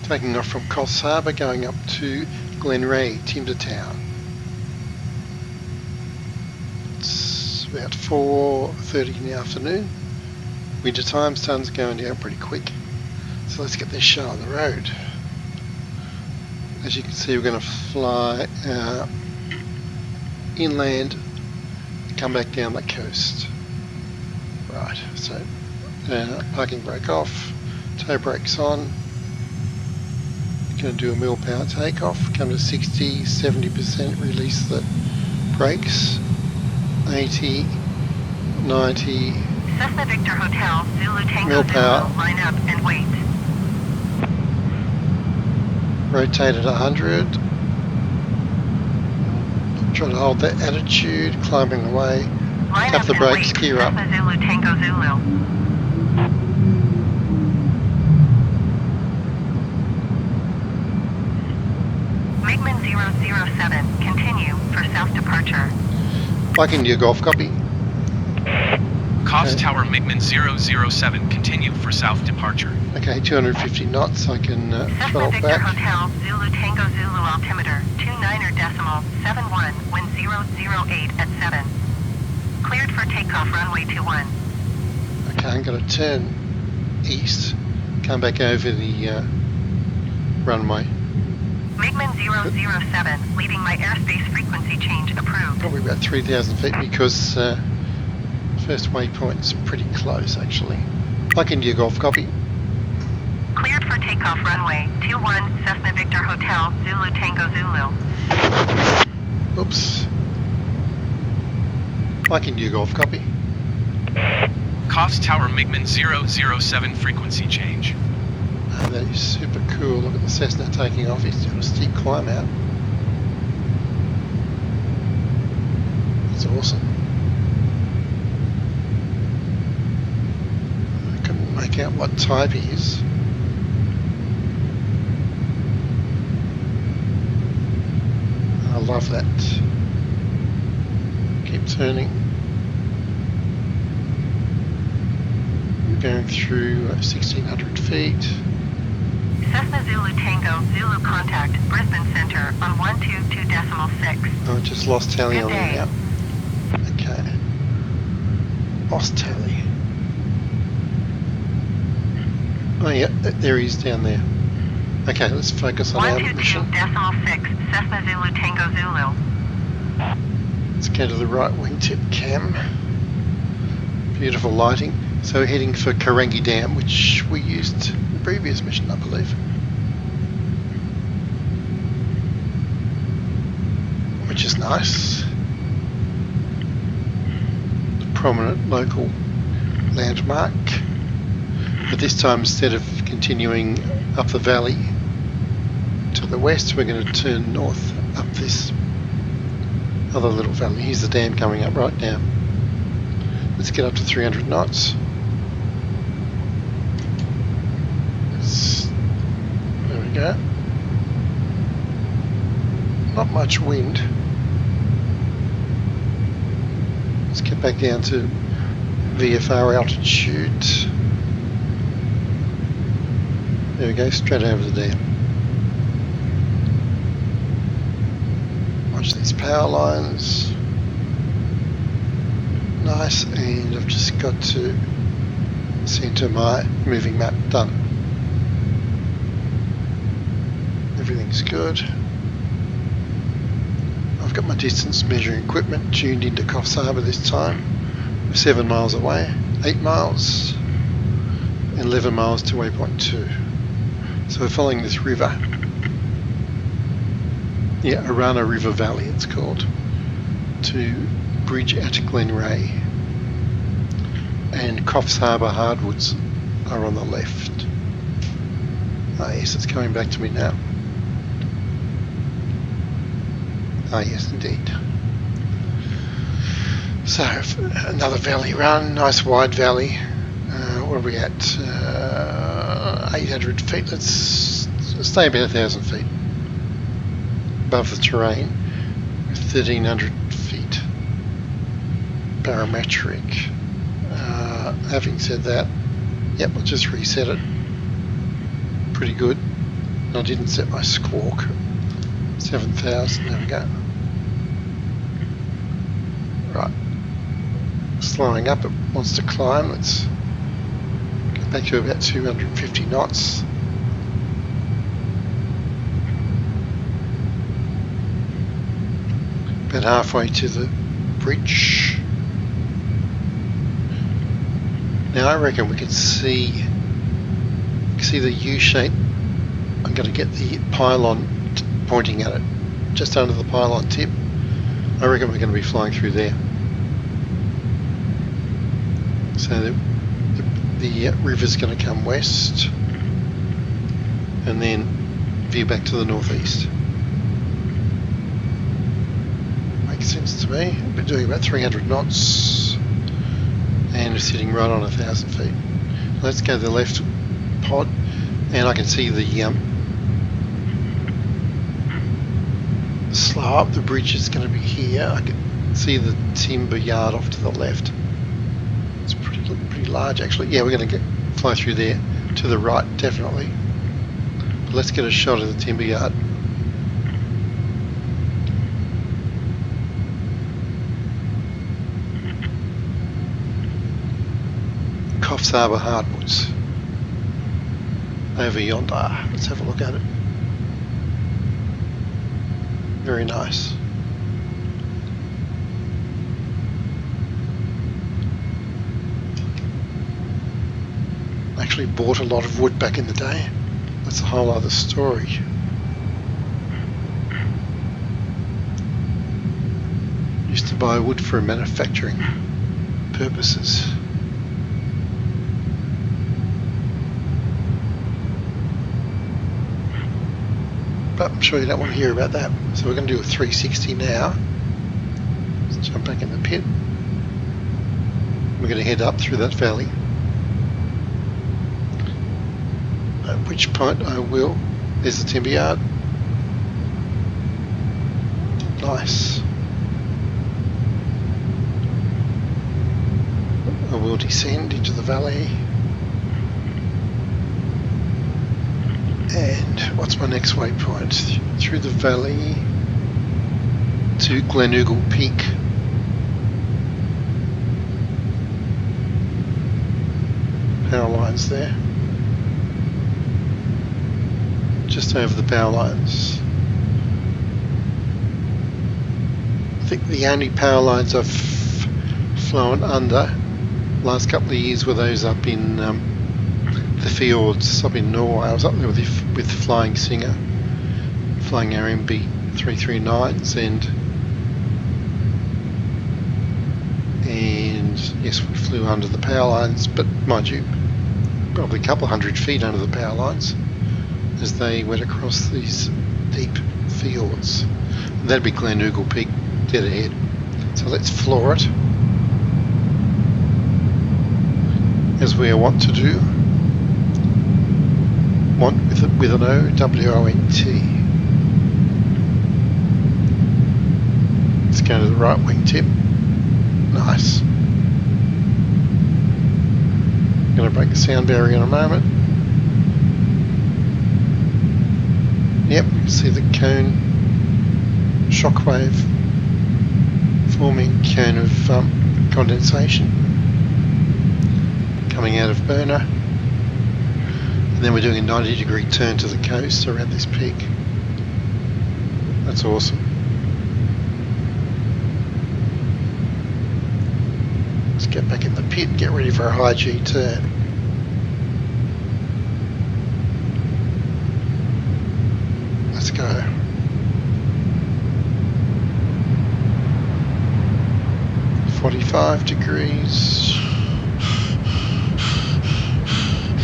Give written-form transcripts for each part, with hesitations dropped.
Taking off from Coffs Harbour, going up to Glenreagh, Timber Town. It's about 4:30 in the afternoon. Winter time, sun's going down pretty quick. So let's get this show on the road. As you can see, we're going to fly inland, come back down the coast. Right, so parking brake off, tow brakes on. Going to do a mil power takeoff, come to 60, 70%, release the brakes, 80, 90, Cessna Victor Hotel, Zulu Tango mil power, Zulu, line up and wait. rotate at 100, try to hold that attitude, climbing away, Line tap up the and brakes, wait. gear up. Cessna Zulu Tango Zulu. MiGMan 007, continue for south departure. Like India Golf, copy. Coffs Okay. Tower MiGMan 007, continue for south departure. Okay, 250 knots, I can Cessna throttle Victor back. Hotel, Zulu Tango Zulu altimeter, 29.71 when 008 at 7. Cleared for takeoff runway 21. Okay, I'm going to turn east, come back over the runway. MiGMan 007, leaving my airspace frequency change approved. Probably about 3,000 feet because first waypoint's pretty close actually. Like India Golf, copy. Cleared for takeoff runway 21, Cessna Victor Hotel, Zulu Tango Zulu. Oops. Like India Golf, copy. Coffs Tower MiGMan 007, frequency change. That is super cool. Look at the Cessna taking off. He's doing a steep climb out. That's awesome. I couldn't make out what type he is. I love that. Keep turning. We're going through 1,600 feet. Cessna Zulu Tango, Zulu contact, Brisbane Center on 122.6. Oh, I just lost tally Good on day. there now. Okay. Lost tally. Oh yeah, there he is down there. Okay, let's focus on our mission. 122.6, Cessna Zulu Tango Zulu. Let's go to the right wingtip cam. Beautiful lighting. So we're heading for Karangi Dam, which we used in the previous mission, I believe. Which is nice. A prominent local landmark. But this time, instead of continuing up the valley to the west, we're going to turn north up this other little valley. Here's the dam coming up right now. Let's get up to 300 knots. There we go. Not much wind. Let's get back down to VFR altitude. There we go, straight over the dam. Watch these power lines. Nice, and I've just got to center my moving map. Done. Everything's good. I've got my distance measuring equipment tuned into Coffs Harbour this time. We're 7 miles away, 8 miles, and 11 miles to waypoint 2. So we're following this river. Yeah, Arana River Valley it's called. To bridge at Glenreagh. And Coffs Harbour hardwoods are on the left. Ah yes, it's coming back to me now. Ah yes, indeed. So, another valley run, nice wide valley. What are we at? 800 feet. Let's stay about 1,000 feet above the terrain. 1,300 feet. Barometric. Having said that, yep, we'll just reset it. Pretty good. I didn't set my squawk. 7,000, there we go. Right. Slowing up, it wants to climb. Let's get back to about 250 knots. About halfway to the bridge. Now I reckon we can see the U shape. I'm going to get the pylon pointing at it, just under the pylon tip. I reckon we're going to be flying through there. So the river's going to come west and then veer back to the northeast. Makes sense to me. We're doing about 300 knots and we're sitting right on 1,000 feet. Let's go to the left pod, and I can see the slow up. The bridge is going to be here. I can see the timber yard off to the left. It's pretty large actually. Yeah, we're going to fly through there to the right, definitely. But let's get a shot of the timber yard. Coffs Harbour hardwoods over yonder. Let's have a look at it. Very nice. I actually bought a lot of wood back in the day. That's a whole other story. Used to buy wood for manufacturing purposes. But I'm sure you don't want to hear about that. So we're going to do a 360 now. Let's jump back in the pit. We're going to head up through that valley. At which point I will. There's the timber yard. Nice. I will descend into the valley. And what's my next waypoint? Through the valley to Glenreagh Peak. Power lines there. Just over the power lines. I think the only power lines I've flown under last couple of years were those up in the fjords up in Norway. I was up there with Flying Singer, flying our MB 339s, and yes, we flew under the power lines, but mind you, probably a couple hundred feet under the power lines as they went across these deep fjords. And that'd be Glenreagh Peak dead ahead. So let's floor it, as we are wont to do. With an O-W-O-N-T. Let's go to the right wingtip. Nice. I'm going to break the sound barrier in a moment. Yep, you can see the cone shockwave forming cone of condensation coming out of burner. And then we're doing a 90-degree turn to the coast around this peak. That's awesome. Let's get back in the pit and get ready for a high G turn. Let's go. .45 degrees.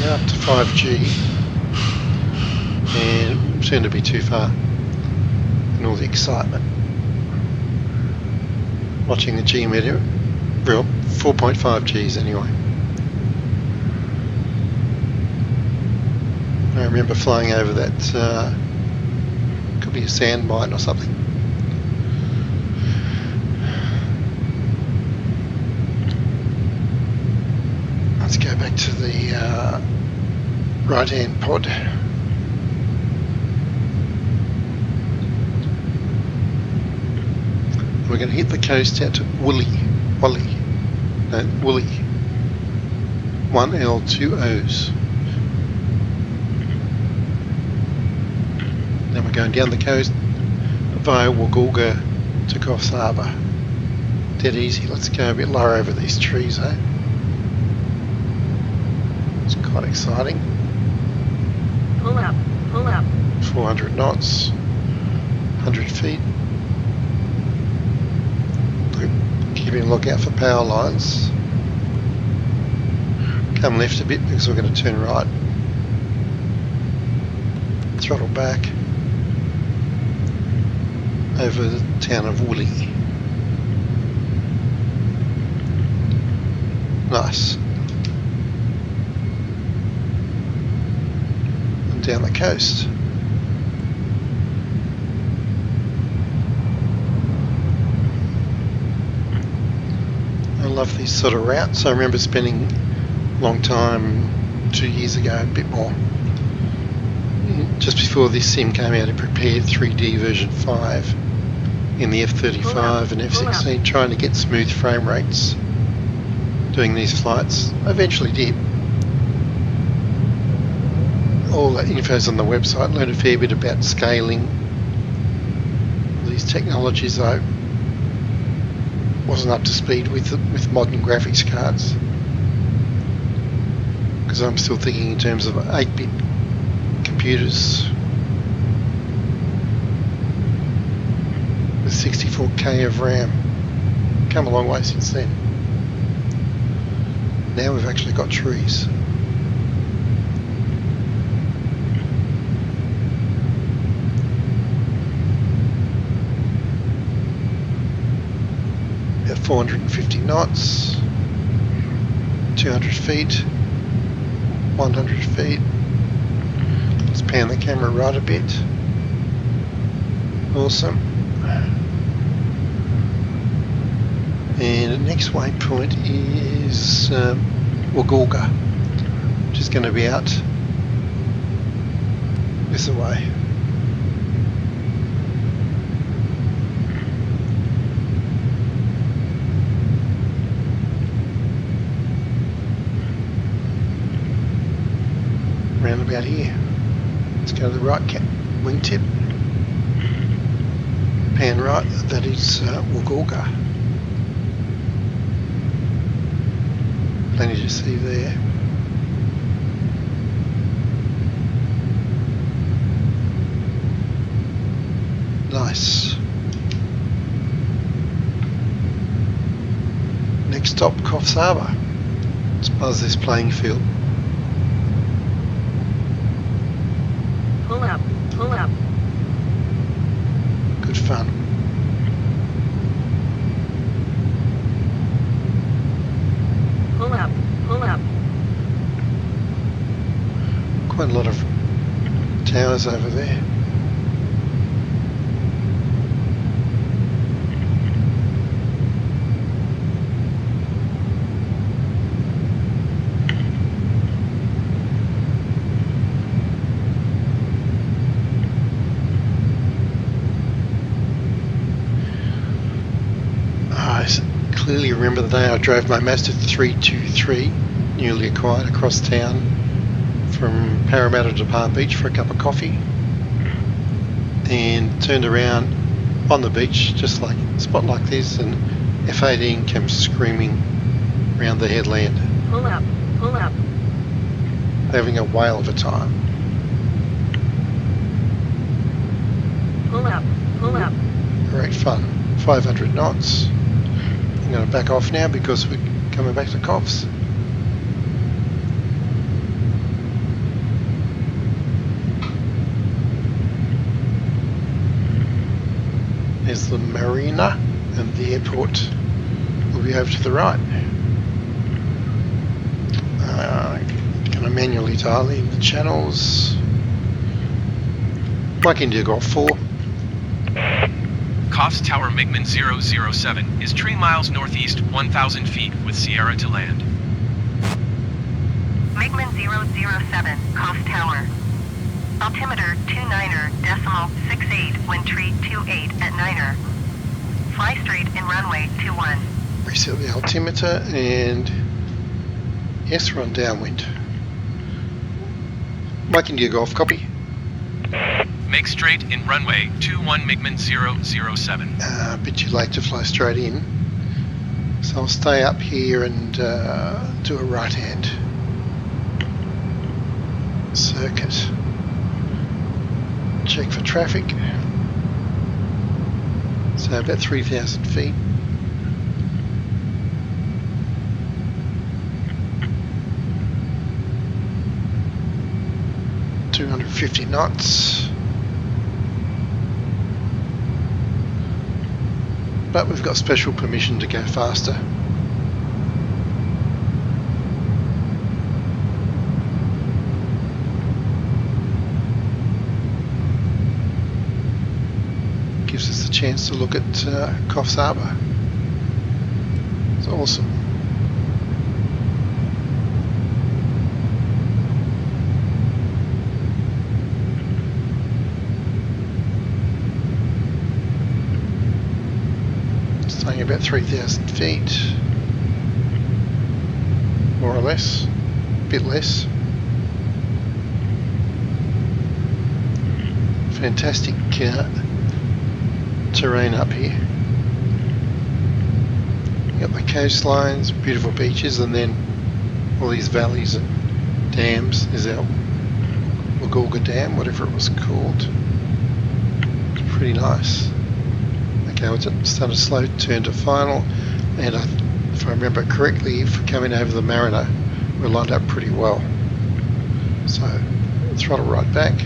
Up to 5G, and soon to be too far in all the excitement. Watching the G meter, real 4.5 Gs anyway. I remember flying over that, could be a sand mine or something. Let's go back to the right hand pod. we're going to hit the coast out to Woolly. 1 L 2 O's. Then we're going down the coast via Wagulga to Coffs Harbour. Dead easy. Let's go a bit lower over these trees, eh? It's quite exciting. Pull up, pull up. 400 knots, 100 feet. Keeping a lookout for power lines. Come left a bit because we're going to turn right. Throttle back over the town of Woolly. Nice. And down the coast. I love these sort of routes. I remember spending a long time 2 years ago, a bit more, just before this sim came out, it prepared 3D version 5 in the F-35 and F-16, trying to get smooth frame rates doing these flights. I eventually did. All that info's on the website. Learned a fair bit about scaling these technologies. I wasn't up to speed with modern graphics cards because I'm still thinking in terms of 8-bit computers with 64K of RAM. Come a long way since then. Now we've actually got trees. About 450 knots, 200 feet, 100 feet. Let's pan the camera right a bit. Awesome. And the next waypoint is Wagulga, which is going to be out this way. Round about here. Let's go to the right wingtip. Pan right, that is Wagulga. Plenty to see there. Nice. Next stop, Coffs Harbour. Let's buzz this playing field. Pull up, pull up. Good fun. Pull up, pull up. Quite a lot of towers over there. I clearly remember the day I drove my Mazda 323, newly acquired, across town from Parramatta to Palm Beach for a cup of coffee, and turned around on the beach, just like a spot like this, and F-18 came screaming round the headland. Pull up, pull up. Having a whale of a time. Pull up, pull up. Great fun. 500 knots. I'm going to back off now because we're coming back to Coffs. There's the marina and the airport will be over to the right. Going to manually dial in the channels. Mike India Golf 4. Coffs Tower MiGMan 007 is 3 miles northeast, 1,000 feet with Sierra to land. MiGMan 007, Coffs Tower. Altimeter 29er decimal 68, wind tree 28 at 9er. Fly straight in runway 21. Reset the altimeter and yes, we're on downwind. Mike India Golf, copy. Make straight in runway 21 MiGMan 007. A bit too late to fly straight in, so I'll stay up here and do a right hand circuit. Check for traffic. So about 3,000 feet. $250 knots. But we've got special permission to go faster. Gives us the chance to look at Coffs Harbour. It's awesome. Staying about 3,000 feet, more or less, a bit less. Fantastic terrain up here. You got the coastlines, beautiful beaches, and then all these valleys and dams. Is our Volcanos Dam, whatever it was called. It's pretty nice. Okay, we'll start a slow turn to final, and if I remember correctly, if we're coming over the Mariner, we're lined up pretty well. So throttle right back.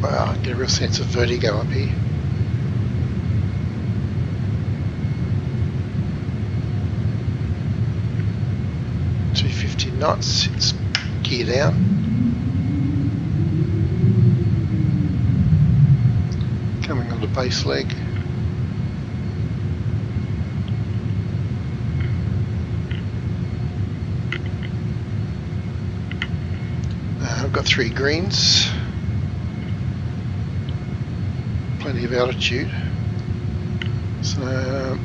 Wow, I get a real sense of vertigo up here. $250 knots, it's gear down. Coming on the base leg. I've got 3 greens. Plenty of altitude, so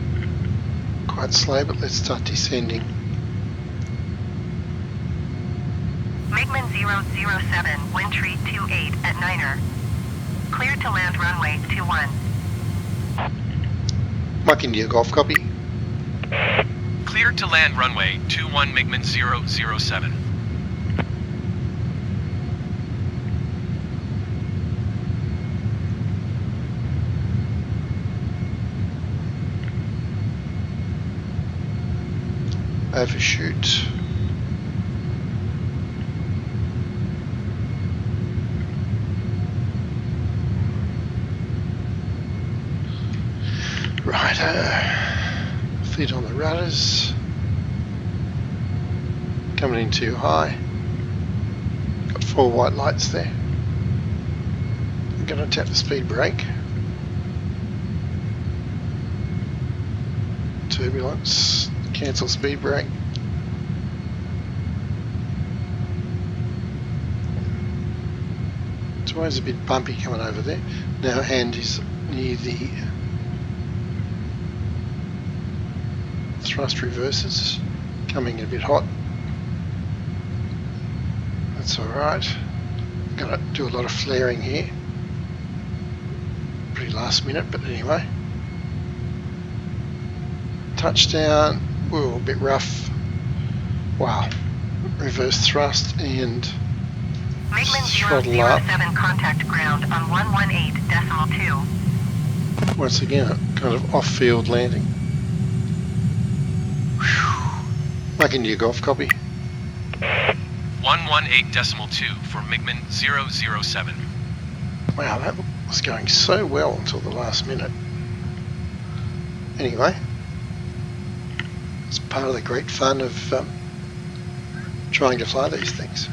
quite slow, but let's start descending. MiGMan 007, wind tree 28 at Niner. Cleared to land runway 21. Mike India Golf, copy. Cleared to land runway 21 MiGMan 007. Overshoot. Right, feet on the rudders. Coming in too high. Got 4 white lights there. I'm going to tap the speed brake. Turbulence. Cancel speed brake. It's always a bit bumpy coming over there. Now hand is near the thrust reverses. Coming a bit hot. That's alright. I'm going to do a lot of flaring here. Pretty last minute, but anyway. Touchdown. Whoa, a bit rough. Wow. Reverse thrust and MiGMan throttle up. 007 contact ground on 118.2. Once again, a kind of off-field landing. Mike India Golf, copy. 118.2 for MiGMan 007. Wow, that was going so well until the last minute. Anyway. It's part of the great fun of trying to fly these things.